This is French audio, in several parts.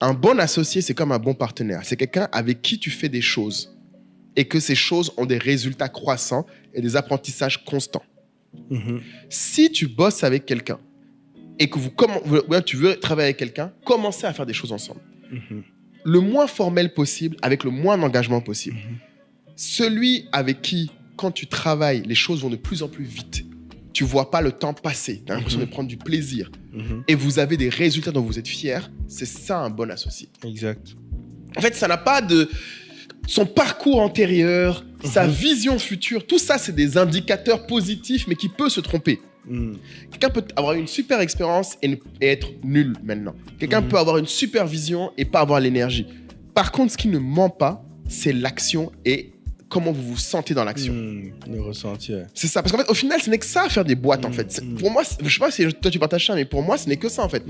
Un bon associé, c'est comme un bon partenaire. C'est quelqu'un avec qui tu fais des choses et que ces choses ont des résultats croissants et des apprentissages constants. Si tu bosses avec quelqu'un et que tu veux travailler avec quelqu'un, commencez à faire des choses ensemble. Le moins formel possible, avec le moins d'engagement possible. Celui avec qui, quand tu travailles, les choses vont de plus en plus vite. Tu vois pas le temps passer. Tu as l'impression de prendre du plaisir. Et vous avez des résultats dont vous êtes fiers. C'est ça un bon associé. Exact. En fait, ça n'a pas de... Son parcours antérieur, sa vision future, tout ça, c'est des indicateurs positifs, mais qui peut se tromper. Quelqu'un peut avoir une super expérience et être nul maintenant. Quelqu'un peut avoir une super vision et pas avoir l'énergie. Par contre, ce qui ne ment pas, c'est l'action et comment vous vous sentez dans l'action. Le ressenti, ouais. C'est ça. Parce qu'en fait, au final, ce n'est que ça, faire des boîtes, en fait. Pour moi, je sais pas si toi, tu partages ça, mais pour moi, ce n'est que ça, en fait.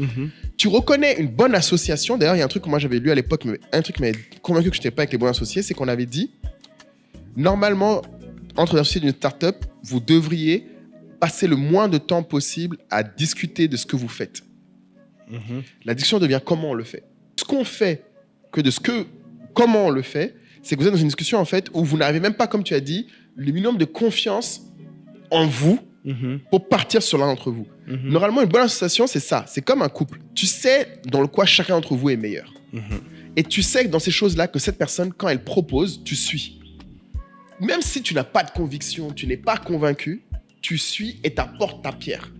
Tu reconnais une bonne association. D'ailleurs, il y a un truc que moi, j'avais lu à l'époque, mais un truc qui m'avait convaincu que je n'étais pas avec les bons associés, c'est qu'on avait dit, normalement, entre les associés d'une start-up, vous devriez passer le moins de temps possible à discuter de ce que vous faites. La discussion devient comment on le fait. Ce qu'on fait que de comment on le fait, c'est que vous êtes dans une discussion en fait où vous n'avez même pas, comme tu as dit, le minimum de confiance en vous pour partir sur l'un d'entre vous. Normalement, une bonne association, c'est ça. C'est comme un couple. Tu sais dans le quoi chacun d'entre vous est meilleur. Et tu sais que dans ces choses-là, que cette personne, quand elle propose, tu suis. Même si tu n'as pas de conviction, tu n'es pas convaincu, tu suis et t'apportes ta pierre.